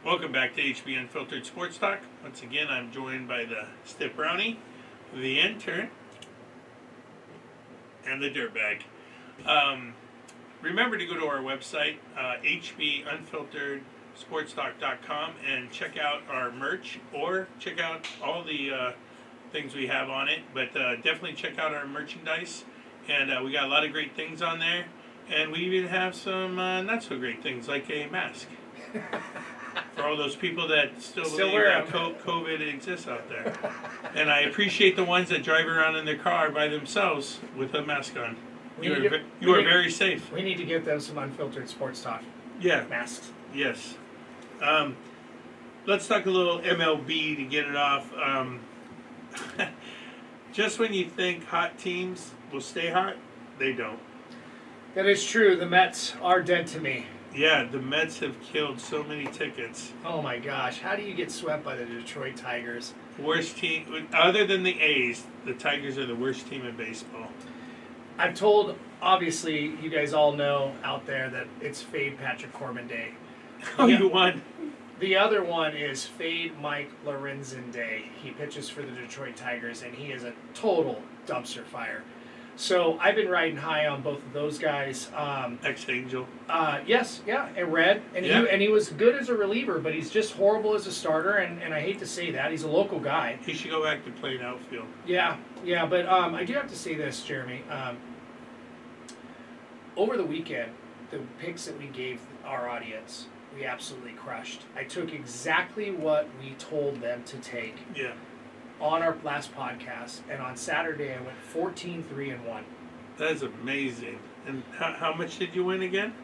Welcome back to HB Unfiltered Sports Talk. Once again, I'm joined by the Stiff Brownie, the intern, and the Dirtbag. Remember to go to our website, hbunfilteredsportstalk.com, and check out our merch, or check out all the things we have on it. But definitely check out our merchandise, and we got a lot of great things on there. And we even have some not so great things, like a mask. For all those people that still believe that COVID exists out there. And I appreciate the ones that drive around in their car by themselves with a mask on. You are very safe. We need to get them some Unfiltered Sports Talk masks. Yes. Let's talk a little MLB to get it off. Just when you think hot teams will stay hot, they don't. That is true. The Mets are dead to me. Yeah, the Mets have killed so many tickets. Oh my gosh, how do you get swept by the Detroit Tigers? Worst team, other than the A's, the Tigers are the worst team in baseball. I've told, obviously, you guys all know out there that it's Fade Patrick Corbin Day. Oh, you won. The other one is Fade Mike Lorenzen Day. He pitches for the Detroit Tigers, and he is a total dumpster fire. So I've been riding high on both of those guys. Ex-Angel. Yes, yeah, and Red, and he was good as a reliever, but he's just horrible as a starter, and I hate to say that. He's a local guy. He should go back to playing outfield. Yeah, but I do have to say this, Jeremy. Over the weekend, the picks that we gave our audience, we absolutely crushed. I took exactly what we told them to take. Yeah. On our last podcast, and on Saturday I went 14-3-1. That is amazing. And how much did you win again?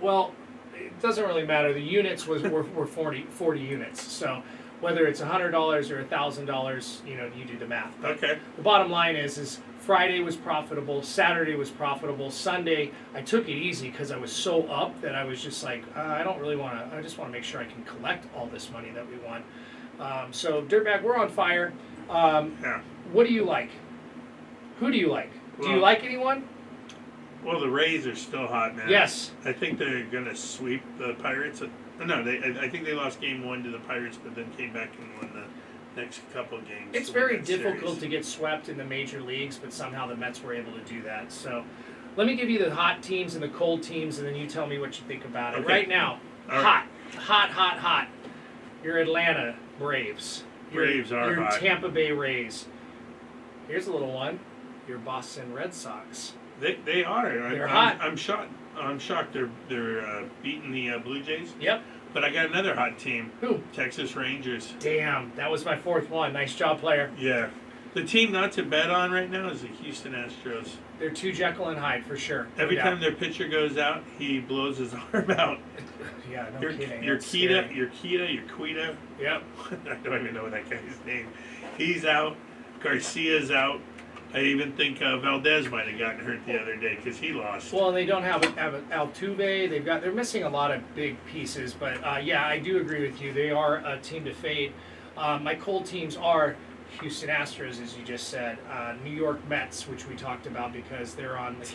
Well, it doesn't really matter. The units were 40 units. So whether it's $100 or $1,000, you do the math. But okay. The bottom line is Friday was profitable, Saturday was profitable, Sunday I took it easy because I was so up that I was just like, I don't really want to. I just want to make sure I can collect all this money that we won. So Dirtbag, we're on fire. What do you like? Who do you like? Do you like anyone? Well, the Rays are still hot, man. Yes. I think they're going to sweep the Pirates. No, I think they lost game 1 to the Pirates, but then came back and won the next couple of games. It's very difficult to get swept in the major leagues, but somehow the Mets were able to do that. So let me give you the hot teams and the cold teams, and then you tell me what you think about it. Okay. Right now, hot. Your Atlanta Braves. Braves are your hot. Tampa Bay Rays. Here's a little one. Your Boston Red Sox. They are. They're hot. I'm shocked. They're beating the Blue Jays. Yep. But I got another hot team. Who? Texas Rangers. Damn, that was my fourth one. Nice job, player. Yeah. The team not to bet on right now is the Houston Astros. They're too Jekyll and Hyde for sure. Every time their pitcher goes out, he blows his arm out. Yeah, no kidding. Your Quita. Yep. I don't even know that guy's name. He's out. Garcia's out. I even think Valdez might have gotten hurt the other day because he lost. Well, and they don't have Altuve. They're missing a lot of big pieces. But yeah, I do agree with you. They are a team to fade. My cold teams are Houston Astros, as you just said, New York Mets, which we talked about because they're on the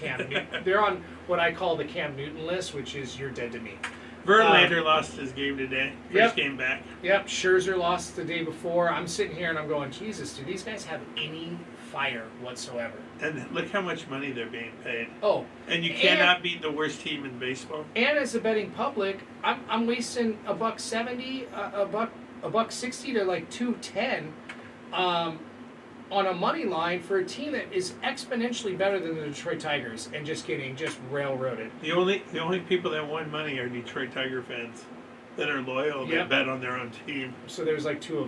they're on what I call the Cam Newton list, which is you're dead to me. Verlander lost his game today. First game back. Yep. Scherzer lost the day before. I'm sitting here and I'm going, Jesus, do these guys have any fire whatsoever? And look how much money they're being paid. Oh. And you cannot beat the worst team in baseball. And as a betting public, I'm wasting $1.70, $1.60 to like $2.10 on a money line for a team that is exponentially better than the Detroit Tigers and just getting railroaded. The only people that won money are Detroit Tiger fans that are loyal, that bet on their own team. So there's like 2 of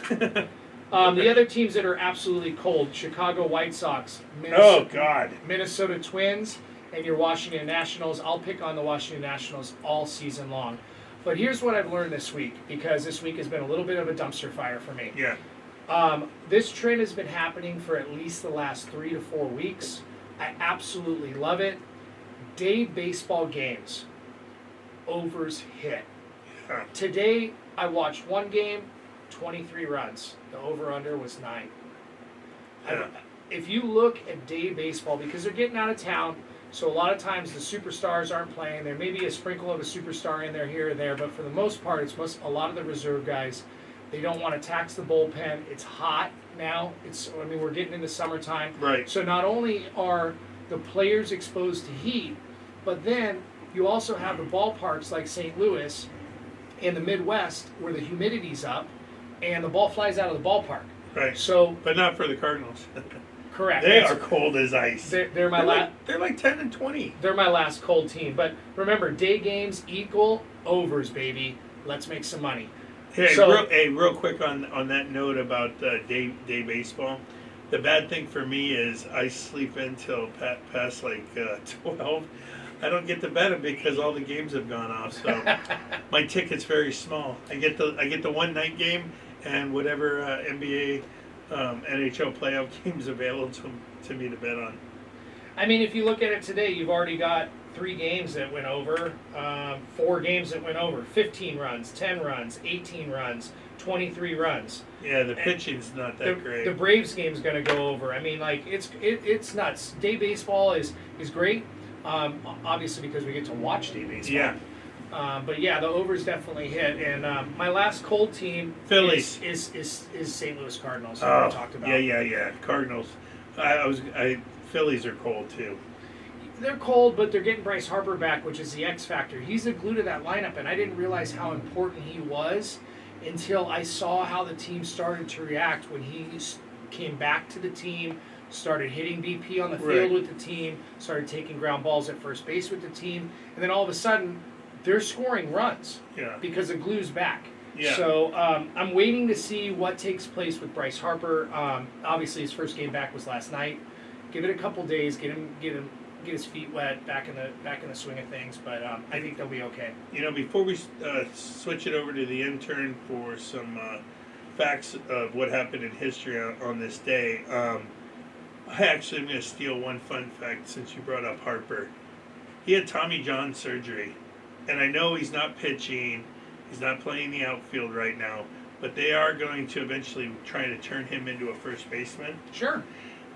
them. The other teams that are absolutely cold, Chicago White Sox, Minnesota Twins, and your Washington Nationals. I'll pick on the Washington Nationals all season long. But here's what I've learned this week, because this week has been a little bit of a dumpster fire for me. Yeah. This trend has been happening for at least the last 3 to 4 weeks. I absolutely love it. Day baseball games. Overs hit. Yeah. Today, I watched one game, 23 runs. The over-under was 9. Yeah. If you look at day baseball, because they're getting out of town, So a lot of times the superstars aren't playing. There may be a sprinkle of a superstar in there here and there, but for the most part, a lot of the reserve guys. They don't want to tax the bullpen. It's hot now. We're getting into summertime. Right. So not only are the players exposed to heat, but then you also have the ballparks like St. Louis in the Midwest where the humidity's up and the ball flies out of the ballpark. Right. So, but not for the Cardinals. Correct. They are cold as ice. They're like 10 and 20. They're my last cold team. But remember, day games equal overs, baby. Let's make some money. Hey, real quick on that note about day baseball. The bad thing for me is I sleep until past 12. I don't get to bet them because all the games have gone off. So my ticket's very small. I get the one night game and whatever NBA, NHL playoff games available to me to bet on. I mean, if you look at it today, you've already got 3 games that went over, 4 games that went over, 15 runs, 10 runs, 18 runs, 23 runs. Yeah, the pitching's not that great. The Braves game's going to go over. I mean, it's nuts. Day baseball is great, obviously because we get to watch day baseball. Yeah. But yeah, the overs definitely hit. And my last cold team Phillies is St. Louis Cardinals. Oh, we talked about. Yeah. Cardinals. Phillies are cold too. They're cold, but they're getting Bryce Harper back, which is the X factor. He's the glue to that lineup, and I didn't realize how important he was until I saw how the team started to react when he came back to the team, started hitting BP on the field with the team, started taking ground balls at first base with the team, and then all of a sudden, they're scoring runs because the glue's back. Yeah. So I'm waiting to see what takes place with Bryce Harper. Obviously, his first game back was last night. Give it a couple days, get his feet wet, back in the swing of things. But I think they'll be okay. Before we switch it over to the intern for some facts of what happened in history on this day, I actually am going to steal one fun fact since you brought up Harper. He had Tommy John surgery, and I know he's not pitching. He's not playing the outfield right now, but they are going to eventually try to turn him into a first baseman. Sure.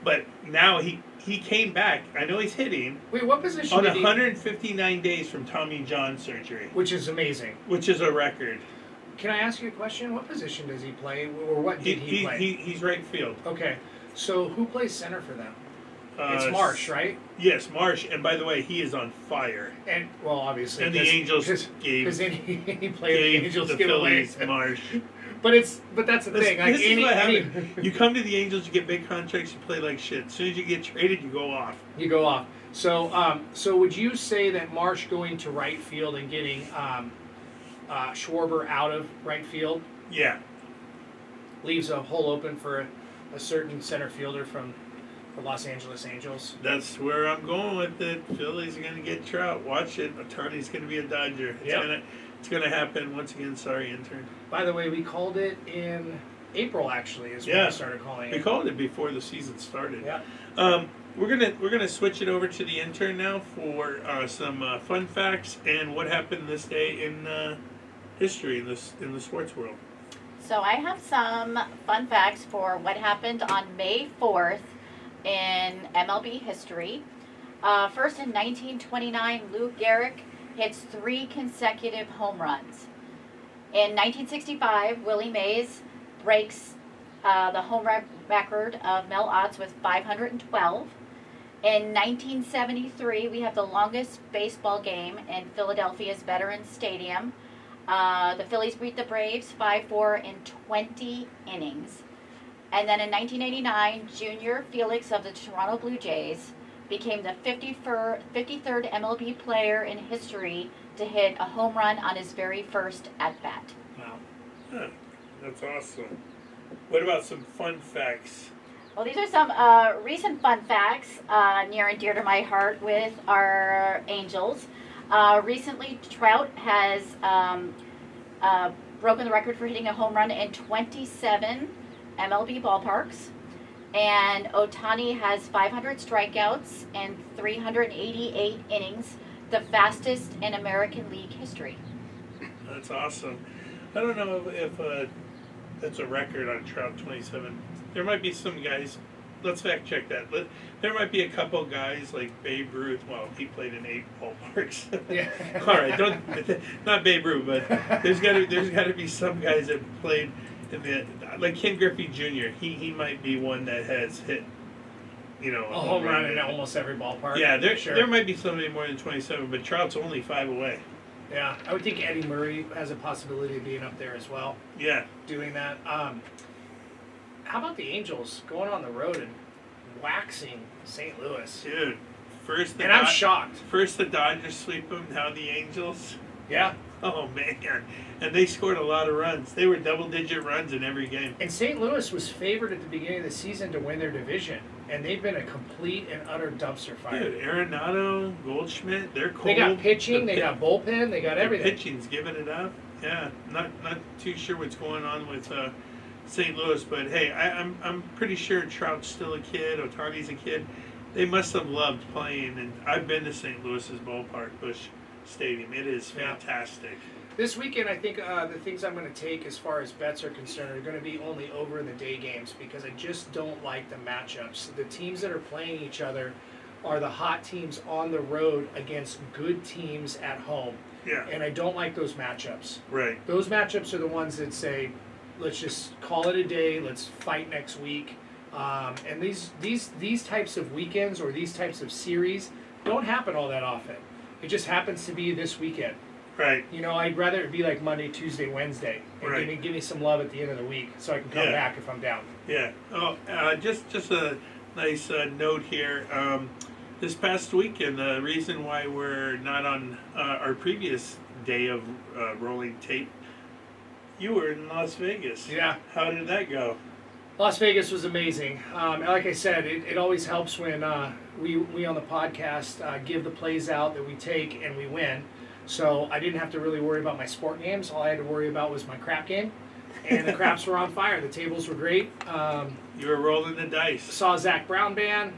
But now he came back. I know he's hitting. Wait, what position on did he... 159 days from Tommy John surgery. Which is amazing. Which is a record. Can I ask you a question? What position does he play, or what did he play? He's right field. Okay. So who plays center for them? It's Marsh, right? Yes, Marsh. And by the way, he is on fire. And well, obviously, and the Angels because he played the Angels the Phillies. Marsh. But that's the thing. This is what happens. You come to the Angels, you get big contracts, you play like shit. As soon as you get traded, you go off. So would you say that Marsh going to right field and getting Schwarber out of right field? Yeah. Leaves a hole open for a certain center fielder from the Los Angeles Angels? That's where I'm going with it. Phillies are going to get Trout. Watch it. Otani's going to be a Dodger. It's going to happen. Once again, sorry, intern. By the way, we called it in April, actually, is when we started calling it. We called it before the season started. Yeah. We're gonna switch it over to the intern now for some fun facts and what happened this day in history in the sports world. So I have some fun facts for what happened on May 4th in MLB history. First, in 1929, Lou Gehrig hits 3 consecutive home runs. In 1965, Willie Mays breaks the home run record of Mel Ott's with 512. In 1973, we have the longest baseball game in Philadelphia's Veterans Stadium. The Phillies beat the Braves 5-4 in 20 innings. And then in 1989, Junior Felix of the Toronto Blue Jays became the 53rd MLB player in history to hit a home run on his very first at-bat. Wow. Huh, that's awesome. What about some fun facts? Well, these are some recent fun facts near and dear to my heart with our Angels. Recently, Trout has broken the record for hitting a home run in 27 MLB ballparks. And Otani has 500 strikeouts and 388 innings, the fastest in American League history. That's awesome. I don't know if that's a record on Trout, 27. There might be some guys let's fact check that. There might be a couple guys like Babe Ruth. Well, he played in 8 ballparks. Yeah. All right, not Babe Ruth, but there's got to be some guys that played in the, like Ken Griffey Jr. He might be one that has hit, a home run in almost every ballpark. Yeah, sure. there might be somebody more than 27, but Trout's only 5 away. Yeah, I would think Eddie Murray has a possibility of being up there as well. Yeah, doing that. How about the Angels going on the road and waxing St. Louis? dude. I'm shocked. First the Dodgers sweep them, now the Angels. Yeah. Oh man, and they scored a lot of runs. They were double-digit runs in every game. And St. Louis was favored at the beginning of the season to win their division, and they've been a complete and utter dumpster fire. Dude, Arenado, Goldschmidt, they're cold. They got pitching, they got bullpen, they got everything. Pitching's giving it up. Yeah, not too sure what's going on with St. Louis, but hey, I'm pretty sure Trout's still a kid. Otani's a kid. They must have loved playing, and I've been to St. Louis's ballpark, Busch Stadium. It is fantastic. This weekend, I think the things I'm going to take as far as bets are concerned are going to be only over the day games because I just don't like the matchups. The teams that are playing each other are the hot teams on the road against good teams at home. Yeah. And I don't like those matchups. Right. Those matchups are the ones that say, let's just call it a day, let's fight next week. And these types of weekends or these types of series don't happen all that often. It just happens to be this weekend. Right. I'd rather it be like Monday, Tuesday, Wednesday, and Right. give me some love at the end of the week so I can come back if I'm down. Yeah. Oh, just a nice note here. This past weekend, the reason why we're not on our previous day of rolling tape, you were in Las Vegas. Yeah. How did that go? Las Vegas was amazing. Like I said, it always helps when we on the podcast give the plays out that we take and we win. So I didn't have to really worry about my sport games. All I had to worry about was my crap game. And the craps were on fire. The tables were great. You were rolling the dice. Saw Zach Brown Band.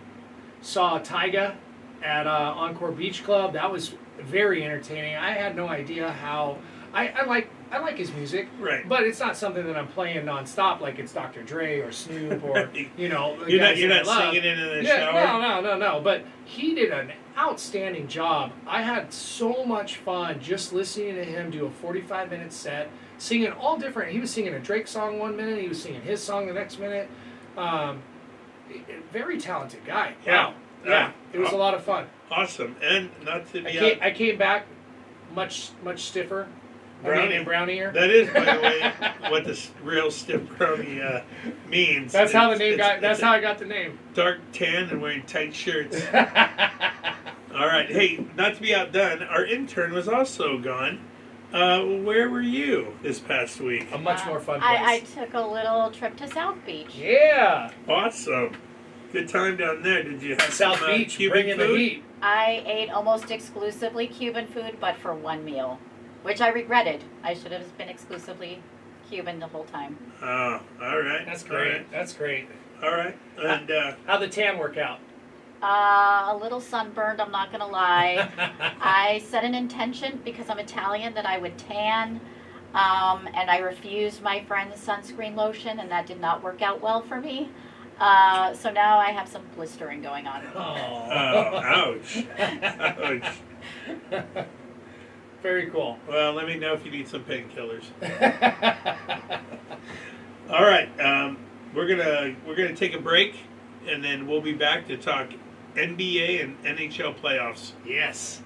Saw Tyga at Encore Beach Club. That was very entertaining. I had no idea how... I like his music, Right. But it's not something that I'm playing nonstop like it's Dr. Dre or Snoop or Right. the You're guys not that I love. singing it in the shower? No. But he did an outstanding job. I had so much fun just listening to him do a 45-minute set, singing all different. He was singing a Drake song one minute, he was singing his song the next minute. Very talented guy. Yeah. Wow. Yeah, it was a lot of fun. Awesome. And not to be I came back much stiffer. Brownier. That is, by the way, what the real stiff brownie means. That's how the name got. That's how I got the name. Dark tan and wearing tight shirts. All right. Hey, not to be outdone, our intern was also gone. Where were you this past week? A much more fun place. I took a little trip to South Beach. Yeah. Awesome. Good time down there. Did you have South some, Beach, Cuban bringing the food? heat. I ate almost exclusively Cuban food, but for one meal, which I regretted. I should have been exclusively Cuban the whole time. Oh, all right. That's All great. right. That's great. All right. And How'd the tan work out? A little sunburned, I'm not going to lie. I set an intention because I'm Italian that I would tan, and I refused my friend's sunscreen lotion, and that did not work out well for me. So now I have some blistering going on. ouch. Ouch. Very cool. Well, let me know if you need some painkillers. All right, we're gonna take a break, and then we'll be back to talk NBA and NHL playoffs. Yes.